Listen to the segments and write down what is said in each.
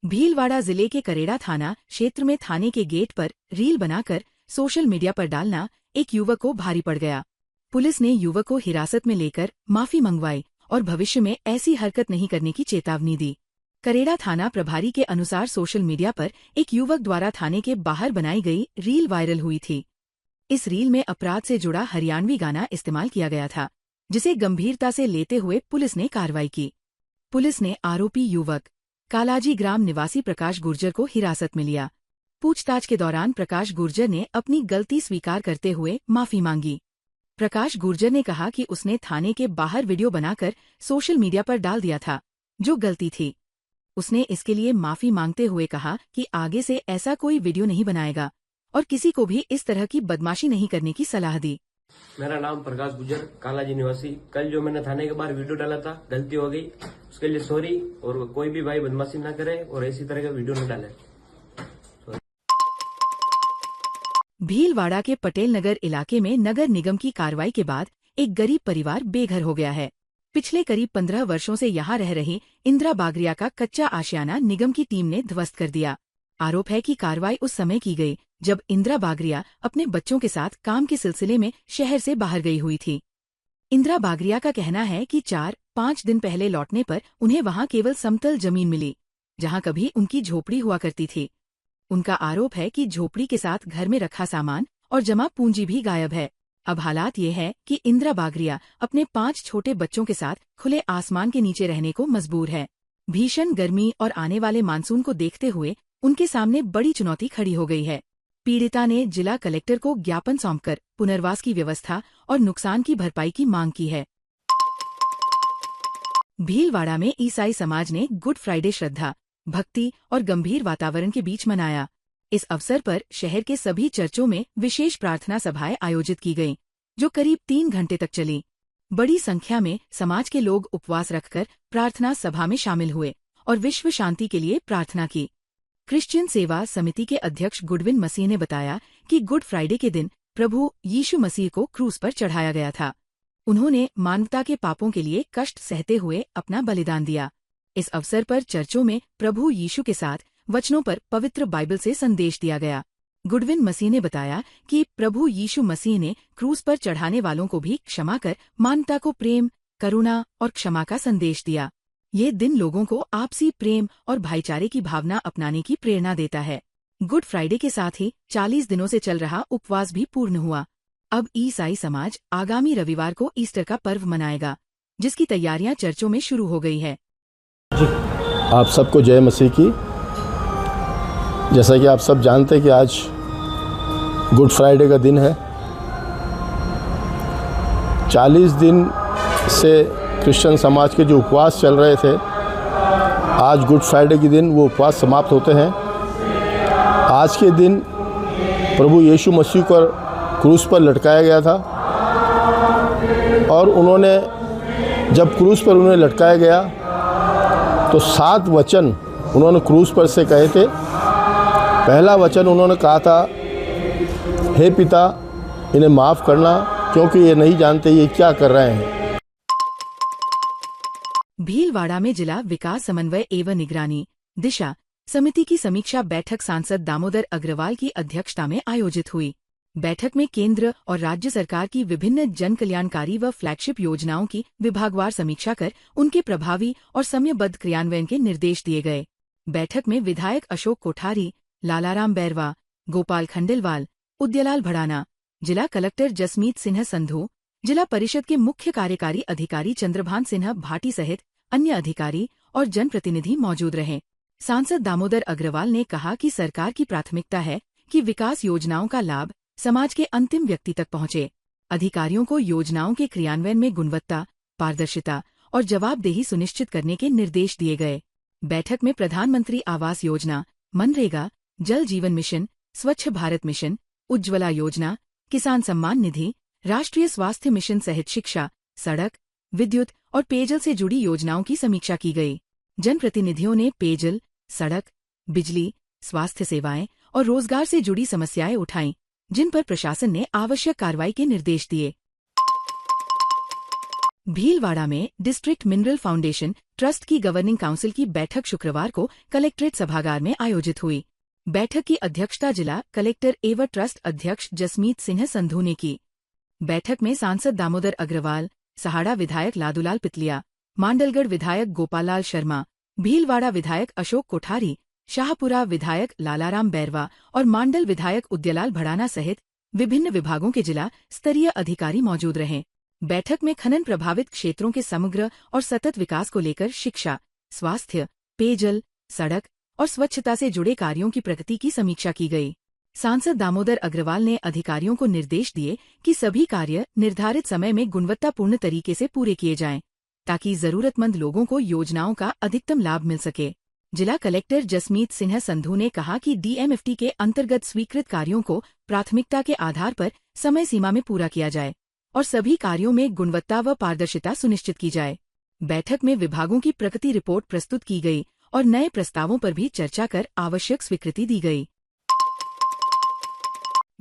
भीलवाड़ा जिले के करेड़ा थाना क्षेत्र में थाने के गेट पर रील बनाकर सोशल मीडिया पर डालना एक युवक को भारी पड़ गया। पुलिस ने युवक को हिरासत में लेकर माफी मंगवाई और भविष्य में ऐसी हरकत नहीं करने की चेतावनी दी। करेड़ा थाना प्रभारी के अनुसार सोशल मीडिया पर एक युवक द्वारा थाने के बाहर बनाई गई रील वायरल हुई थी। इस रील में अपराध से जुड़ा हरियाणवी गाना इस्तेमाल किया गया था, जिसे गंभीरता से लेते हुए पुलिस ने कार्रवाई की। पुलिस ने आरोपी युवक कालाजी ग्राम निवासी प्रकाश गुर्जर को हिरासत में लिया। पूछताछ के दौरान प्रकाश गुर्जर ने अपनी गलती स्वीकार करते हुए माफी मांगी। प्रकाश गुर्जर ने कहा कि उसने थाने के बाहर वीडियो बनाकर सोशल मीडिया पर डाल दिया था, जो गलती थी। उसने इसके लिए माफी मांगते हुए कहा कि आगे से ऐसा कोई वीडियो नहीं बनाएगा और किसी को भी इस तरह की बदमाशी नहीं करने की सलाह दी। मेरा नाम प्रकाश गुर्जर, कालाजी निवासी। कल जो मैंने थाने के बाहर वीडियो डाला था, गलती हो गई, उसके लिए सॉरी। और कोई भी भाई बदमाशी ना करे और इसी तरह का वीडियो न डाले। भीलवाड़ा के पटेल नगर इलाके में नगर निगम की कार्रवाई के बाद एक गरीब परिवार बेघर हो गया है। पिछले करीब 15 वर्षों से यहां रह रही इंदिरा बागरिया का कच्चा आशियाना निगम की टीम ने ध्वस्त कर दिया। आरोप है कि कार्रवाई उस समय की गई जब इंदिरा बागरिया अपने बच्चों के साथ काम के सिलसिले में शहर से बाहर गई हुई थी। इंदिरा बागरिया का कहना है कि 4-5 दिन पहले लौटने पर उन्हें वहां केवल समतल जमीन मिली, जहां कभी उनकी झोपड़ी हुआ करती थी। उनका आरोप है कि झोपड़ी के साथ घर में रखा सामान और जमा पूंजी भी गायब है। अब हालात ये है कि इंदिरा बागरिया अपने 5 छोटे बच्चों के साथ खुले आसमान के नीचे रहने को मजबूर है। भीषण गर्मी और आने वाले मानसून को देखते हुए उनके सामने बड़ी चुनौती खड़ी हो गई है। पीड़िता ने जिला कलेक्टर को ज्ञापन सौंपकर पुनर्वास की व्यवस्था और नुकसान की भरपाई की मांग की है। भीलवाड़ा में ईसाई समाज ने गुड फ्राइडे श्रद्धा, भक्ति और गंभीर वातावरण के बीच मनाया। इस अवसर पर शहर के सभी चर्चों में विशेष प्रार्थना सभाएं आयोजित की गईं, जो करीब 3 घंटे तक चली। बड़ी संख्या में समाज के लोग उपवास रखकर प्रार्थना सभा में शामिल हुए और विश्व शांति के लिए प्रार्थना की। क्रिश्चियन सेवा समिति के अध्यक्ष गुडविन मसीह ने बताया कि गुड फ्राइडे के दिन प्रभु यीशु मसीह को क्रूस पर चढ़ाया गया था। उन्होंने मानवता के पापों के लिए कष्ट सहते हुए अपना बलिदान दिया। इस अवसर पर चर्चों में प्रभु यीशु के साथ वचनों पर पवित्र बाइबल से संदेश दिया गया। गुडविन मसीह ने बताया कि प्रभु यीशु मसीह ने क्रूस पर चढ़ाने वालों को भी क्षमा कर मानवता को प्रेम, करुणा और क्षमा का संदेश दिया। ये दिन लोगों को आपसी प्रेम और भाईचारे की भावना अपनाने की प्रेरणा देता है। गुड फ्राइडे के साथ ही 40 दिनों से चल रहा उपवास भी पूर्ण हुआ। अब ईसाई समाज आगामी रविवार को ईस्टर का पर्व मनाएगा, जिसकी तैयारियां चर्चों में शुरू हो गई है। आप सबको जय मसीह की। जैसा कि आप सब जानते हैं कि आज गुड फ्राइडे का दिन है। 40 दिन से क्रिश्चियन समाज के जो उपवास चल रहे थे, आज गुड फ्राइडे के दिन वो उपवास समाप्त होते हैं। आज के दिन प्रभु यीशु मसीह को क्रूस पर लटकाया गया था और उन्होंने जब क्रूस पर उन्हें लटकाया गया तो 7 वचन उन्होंने क्रूस पर से कहे थे। पहला वचन उन्होंने कहा था, हे पिता, इन्हें माफ़ करना क्योंकि ये नहीं जानते ये क्या कर रहे हैं। भीलवाड़ा में जिला विकास समन्वय एवं निगरानी दिशा समिति की समीक्षा बैठक सांसद दामोदर अग्रवाल की अध्यक्षता में आयोजित हुई। बैठक में केंद्र और राज्य सरकार की विभिन्न जन कल्याणकारी व फ्लैगशिप योजनाओं की विभागवार समीक्षा कर उनके प्रभावी और समयबद्ध क्रियान्वयन के निर्देश दिए गए। बैठक में विधायक अशोक कोठारी, लालाराम बैरवा, गोपाल खंडेलवाल, उदयलाल भड़ाना, जिला कलेक्टर जसमीत सिन्हा संधू, जिला परिषद के मुख्य कार्यकारी अधिकारी चंद्रभान सिन्हा भाटी सहित अन्य अधिकारी और जनप्रतिनिधि मौजूद रहे। सांसद दामोदर अग्रवाल ने कहा कि सरकार की प्राथमिकता है कि विकास योजनाओं का लाभ समाज के अंतिम व्यक्ति तक पहुंचे। अधिकारियों को योजनाओं के क्रियान्वयन में गुणवत्ता, पारदर्शिता और जवाबदेही सुनिश्चित करने के निर्देश दिए गए। बैठक में प्रधानमंत्री आवास योजना, मनरेगा, जल जीवन मिशन, स्वच्छ भारत मिशन, उज्ज्वला योजना, किसान सम्मान निधि, राष्ट्रीय स्वास्थ्य मिशन सहित शिक्षा, सड़क, विद्युत और पेयजल से जुड़ी योजनाओं की समीक्षा की गई। जनप्रतिनिधियों ने पेयजल, सड़क, बिजली, स्वास्थ्य सेवाएं और रोजगार से जुड़ी समस्याएं उठाईं, जिन पर प्रशासन ने आवश्यक कार्रवाई के निर्देश दिए। भीलवाड़ा में डिस्ट्रिक्ट मिनरल फाउंडेशन ट्रस्ट की गवर्निंग काउंसिल की बैठक शुक्रवार को कलेक्ट्रेट सभागार में आयोजित हुई। बैठक की अध्यक्षता जिला कलेक्टर एवं ट्रस्ट अध्यक्ष जसमीत सिंह संधू ने की। बैठक में सांसद दामोदर अग्रवाल, सहाड़ा विधायक लादूलाल पितलिया, मांडलगढ़ विधायक गोपाललाल शर्मा, भीलवाड़ा विधायक अशोक कोठारी, शाहपुरा विधायक लालाराम बैरवा और मांडल विधायक उद्यलाल भड़ाना सहित विभिन्न विभागों के जिला स्तरीय अधिकारी मौजूद रहे। बैठक में खनन प्रभावित क्षेत्रों के समग्र और सतत विकास को लेकर शिक्षा, स्वास्थ्य, पेयजल, सड़क और स्वच्छता से जुड़े कार्यों की प्रगति की समीक्षा की गई। सांसद दामोदर अग्रवाल ने अधिकारियों को निर्देश दिए कि सभी कार्य निर्धारित समय में गुणवत्तापूर्ण तरीके से पूरे किए जाएं, ताकि जरूरतमंद लोगों को योजनाओं का अधिकतम लाभ मिल सके। जिला कलेक्टर जसमीत सिंह संधू ने कहा कि डीएमएफटी के अंतर्गत स्वीकृत कार्यों को प्राथमिकता के आधार पर समय सीमा में पूरा किया जाए और सभी कार्यों में गुणवत्ता व पारदर्शिता सुनिश्चित की जाए। बैठक में विभागों की प्रगति रिपोर्ट प्रस्तुत की गई और नए प्रस्तावों पर भी चर्चा कर आवश्यक स्वीकृति दी गई।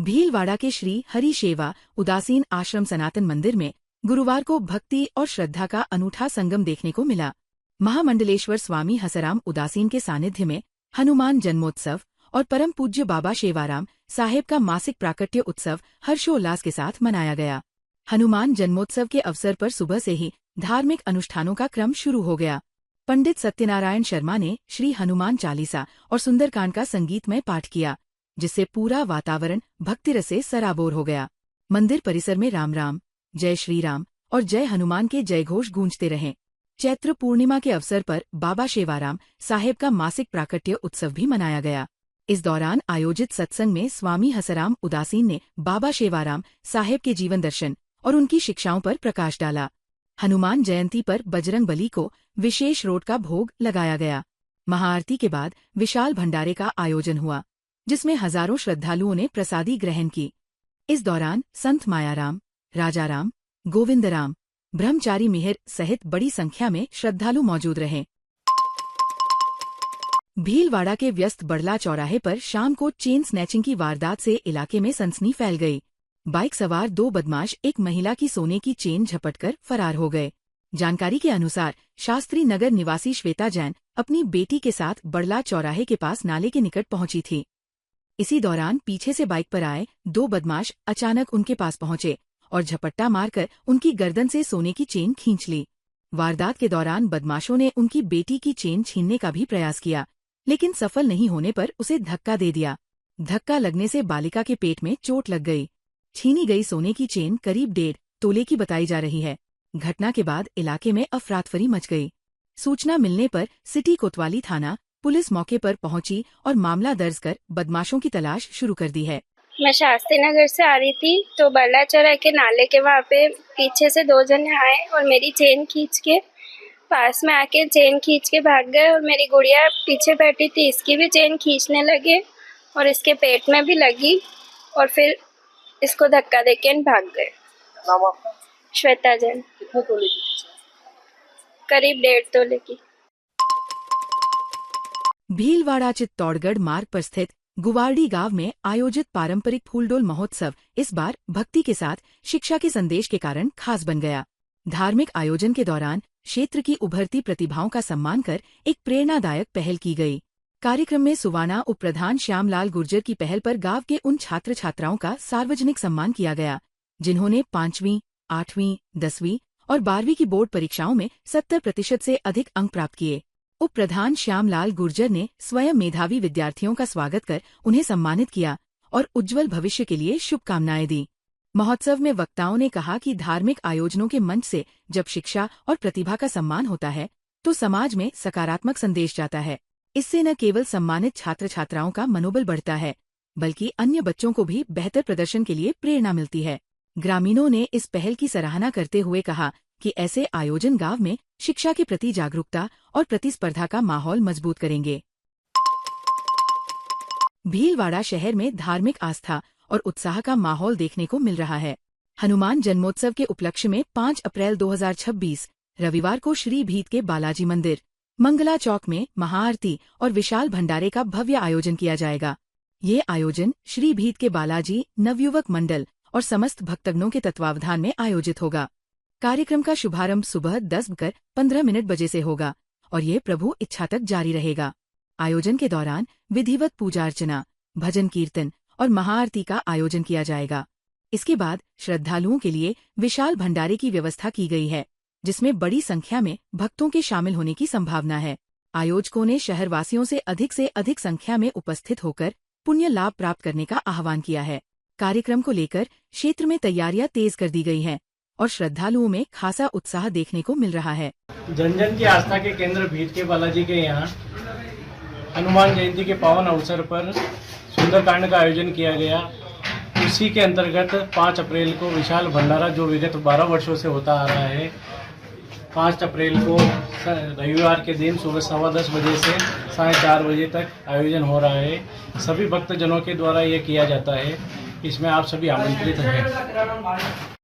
भीलवाड़ा के श्री हरि शेवा उदासीन आश्रम सनातन मंदिर में गुरुवार को भक्ति और श्रद्धा का अनूठा संगम देखने को मिला। महामंडलेश्वर स्वामी हसराम उदासीन के सानिध्य में हनुमान जन्मोत्सव और परम पूज्य बाबा शेवाराम साहेब का मासिक प्राकट्य उत्सव हर्षोल्लास के साथ मनाया गया। हनुमान जन्मोत्सव के अवसर पर सुबह से ही धार्मिक अनुष्ठानों का क्रम शुरू हो गया। पंडित सत्यनारायण शर्मा ने श्री हनुमान चालीसा और सुंदरकांड का संगीतमय पाठ किया, जिससे पूरा वातावरण भक्तिरस से सराबोर हो गया। मंदिर परिसर में राम राम, जय श्री राम और जय हनुमान के जयघोष गूंजते रहे। चैत्र पूर्णिमा के अवसर पर बाबा शेवाराम साहेब का मासिक प्राकट्य उत्सव भी मनाया गया। इस दौरान आयोजित सत्संग में स्वामी हसराम उदासीन ने बाबा शेवाराम साहेब के जीवन दर्शन और उनकी शिक्षाओं पर प्रकाश डाला। हनुमान जयंती पर बजरंग बली को विशेष रोट का भोग लगाया गया। महाआरती के बाद विशाल भंडारे का आयोजन हुआ, जिसमें हजारों श्रद्धालुओं ने प्रसादी ग्रहण की। इस दौरान संत मायाराम, राजाराम, गोविंदराम, ब्रह्मचारी मिहिर सहित बड़ी संख्या में श्रद्धालु मौजूद रहे। भीलवाड़ा के व्यस्त बड़ला चौराहे पर शाम को चेन स्नैचिंग की वारदात से इलाके में सनसनी फैल गई। बाइक सवार दो बदमाश एक महिला की सोने की चेन झपटकर फरार हो गए। जानकारी के अनुसार शास्त्री नगर निवासी श्वेता जैन अपनी बेटी के साथ बड़ला चौराहे के पास नाले के निकट पहुंची थी। इसी दौरान पीछे से बाइक पर आए दो बदमाश अचानक उनके पास पहुंचे और झपट्टा मारकर उनकी गर्दन से सोने की चेन खींच ली। वारदात के दौरान बदमाशों ने उनकी बेटी की चेन छीनने का भी प्रयास किया, लेकिन सफल नहीं होने पर उसे धक्का दे दिया। धक्का लगने से बालिका के पेट में चोट लग गई। छीनी गई सोने की चेन करीब 1.5 तोले की बताई जा रही है। घटना के बाद इलाके में अफरातफरी मच गई। सूचना मिलने पर सिटी कोतवाली थाना पुलिस मौके पर पहुंची और मामला दर्ज कर बदमाशों की तलाश शुरू कर दी है। मैं शास्त्री नगर से आ रही थी तो बल्ला चौराहे के नाले के वहाँ पे पीछे से 2 जने आए और मेरी चेन खींच के पास में आके चेन खींच के भाग गए और मेरी गुड़िया पीछे बैठी थी, इसकी भी चेन खींचने लगे और इसके पेट में भी लगी और फिर इसको धक्का देके भाग गए। नाम आपका? श्वेता जैन। कितने तोले की? करीब 1.5 तोले की। भीलवाड़ा चित्तौड़गढ़ मार्ग पर स्थित गुवारडी गांव में आयोजित पारंपरिक फूलडोल महोत्सव इस बार भक्ति के साथ शिक्षा के संदेश के कारण खास बन गया। धार्मिक आयोजन के दौरान क्षेत्र की उभरती प्रतिभाओं का सम्मान कर एक प्रेरणादायक पहल की गई। कार्यक्रम में सुवाना उप प्रधान श्यामलाल गुर्जर की पहल पर गांव के उन छात्र छात्राओं का सार्वजनिक सम्मान किया गया, जिन्होंने 5वीं, 8वीं, 10वीं और 12वीं की बोर्ड परीक्षाओं में 70% से अधिक अंक प्राप्त किए। उप प्रधान श्यामलाल गुर्जर ने स्वयं मेधावी विद्यार्थियों का स्वागत कर उन्हें सम्मानित किया और उज्जवल भविष्य के लिए शुभकामनाएं दी। महोत्सव में वक्ताओं ने कहा कि धार्मिक आयोजनों के मंच से जब शिक्षा और प्रतिभा का सम्मान होता है तो समाज में सकारात्मक संदेश जाता है। इससे न केवल सम्मानित छात्र छात्राओं का मनोबल बढ़ता है, बल्कि अन्य बच्चों को भी बेहतर प्रदर्शन के लिए प्रेरणा मिलती है। ग्रामीणों ने इस पहल की सराहना करते हुए कहा कि ऐसे आयोजन गांव में शिक्षा के प्रति जागरूकता और प्रतिस्पर्धा का माहौल मजबूत करेंगे। भीलवाड़ा शहर में धार्मिक आस्था और उत्साह का माहौल देखने को मिल रहा है। हनुमान जन्मोत्सव के उपलक्ष्य में 5 अप्रैल 2026 रविवार को श्री भीत के बालाजी मंदिर मंगला चौक में महाआरती और विशाल भंडारे का भव्य आयोजन किया जाएगा। ये आयोजन श्री भीत के बालाजी नवयुवक मंडल और समस्त भक्तगणों के तत्वावधान में आयोजित होगा। कार्यक्रम का शुभारंभ सुबह 10:15 से होगा और ये प्रभु इच्छा तक जारी रहेगा। आयोजन के दौरान विधिवत पूजा अर्चना, भजन कीर्तन और महाआरती का आयोजन किया जाएगा। इसके बाद श्रद्धालुओं के लिए विशाल भंडारे की व्यवस्था की गई है, जिसमें बड़ी संख्या में भक्तों के शामिल होने की संभावना है। आयोजकों ने शहरवासियों से अधिक संख्या में उपस्थित होकर पुण्य लाभ प्राप्त करने का आह्वान किया है। कार्यक्रम को लेकर क्षेत्र में तैयारियां तेज कर दी गई हैं और श्रद्धालुओं में खासा उत्साह देखने को मिल रहा है। जन जन की आस्था के केंद्र भीट के बालाजी के यहाँ हनुमान जयंती के पावन अवसर पर सुंदरकांड का आयोजन किया गया। उसी के अंतर्गत 5 अप्रैल को विशाल भंडारा, जो विगत 12 वर्षों से होता आ रहा है, 5 अप्रैल को रविवार के दिन सुबह 10:15 बजे से 4:30 बजे तक आयोजन हो रहा है। सभी भक्तजनों के द्वारा ये किया जाता है। इसमें आप सभी आमंत्रित हैं।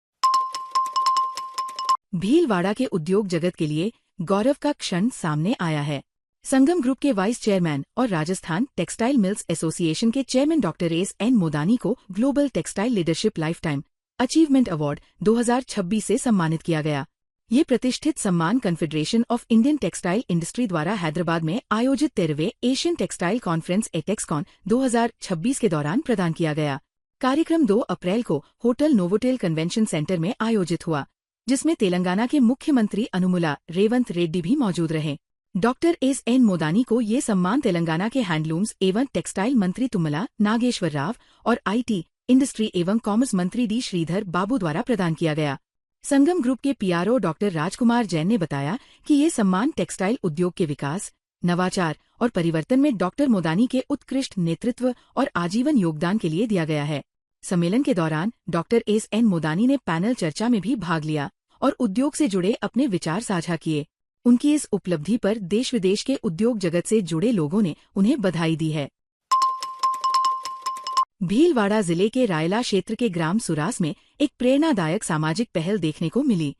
भीलवाड़ा के उद्योग जगत के लिए गौरव का क्षण सामने आया है। संगम ग्रुप के वाइस चेयरमैन और राजस्थान टेक्सटाइल मिल्स एसोसिएशन के चेयरमैन डॉक्टर एस.एन. मोदानी को global textile leadership lifetime achievement award 2026 से सम्मानित किया गया। ये प्रतिष्ठित सम्मान confederation of Indian textile industry द्वारा हैदराबाद में आयोजित 13वें एशियन टेक्सटाइल कॉन्फ्रेंस एटेक्सकॉन 2026 के दौरान प्रदान किया गया। कार्यक्रम 2 अप्रैल को होटल नोवोटेल कन्वेंशन सेंटर में आयोजित हुआ, जिसमें तेलंगाना के मुख्यमंत्री अनुमुला रेवंत रेड्डी भी मौजूद रहे। Doctor SN. मोदानी को ये सम्मान तेलंगाना के हैंडलूम्स एवं टेक्सटाइल मंत्री तुम्मला नागेश्वर राव और आईटी, इंडस्ट्री एवं कॉमर्स मंत्री डी. श्रीधर बाबू द्वारा प्रदान किया गया। संगम ग्रुप के पीआरओ डॉक्टर राजकुमार जैन ने बताया कि ये सम्मान टेक्सटाइल उद्योग के विकास, नवाचार और परिवर्तन में डॉक्टर मोदानी के उत्कृष्ट नेतृत्व और आजीवन योगदान के लिए दिया गया है। सम्मेलन के दौरान डॉक्टर एस.एन. मोदानी ने पैनल चर्चा में भी भाग लिया और उद्योग से जुड़े अपने विचार साझा किए। उनकी इस उपलब्धि पर देश विदेश के उद्योग जगत से जुड़े लोगों ने उन्हें बधाई दी है। भीलवाड़ा जिले के रायला क्षेत्र के ग्राम सुरास में एक प्रेरणादायक सामाजिक पहल देखने को मिली।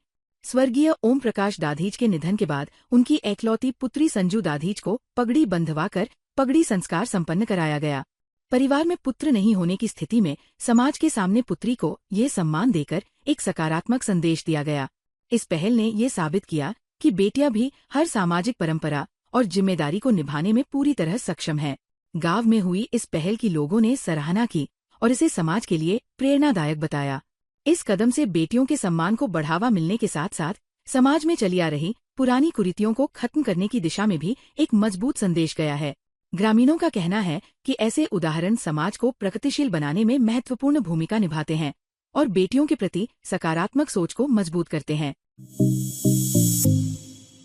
स्वर्गीय ओम प्रकाश दाधीच के निधन के बाद उनकी एकलौती पुत्री संजू दाधीच को पगड़ी बंधवाकर पगड़ी संस्कार संपन्न कराया गया। परिवार में पुत्र नहीं होने की स्थिति में समाज के सामने पुत्री को ये सम्मान देकर एक सकारात्मक संदेश दिया गया। इस पहल ने ये साबित किया कि बेटियां भी हर सामाजिक परंपरा और जिम्मेदारी को निभाने में पूरी तरह सक्षम हैं। गांव में हुई इस पहल की लोगों ने सराहना की और इसे समाज के लिए प्रेरणादायक बताया। इस कदम से बेटियों के सम्मान को बढ़ावा मिलने के साथ साथ समाज में चली आ रही पुरानी कुरीतियों को खत्म करने की दिशा में भी एक मजबूत संदेश गया है। ग्रामीणों का कहना है कि ऐसे उदाहरण समाज को प्रगतिशील बनाने में महत्वपूर्ण भूमिका निभाते हैं और बेटियों के प्रति सकारात्मक सोच को मजबूत करते हैं।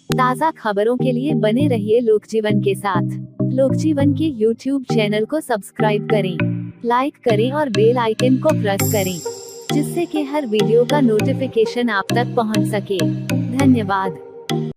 ताज़ा खबरों के लिए बने रहिए लोकजीवन के साथ। लोकजीवन के YouTube चैनल को सब्सक्राइब करें, लाइक करें और बेल आइकन को प्रेस करें, जिससे कि हर वीडियो का नोटिफिकेशन आप तक पहुंच सके। धन्यवाद।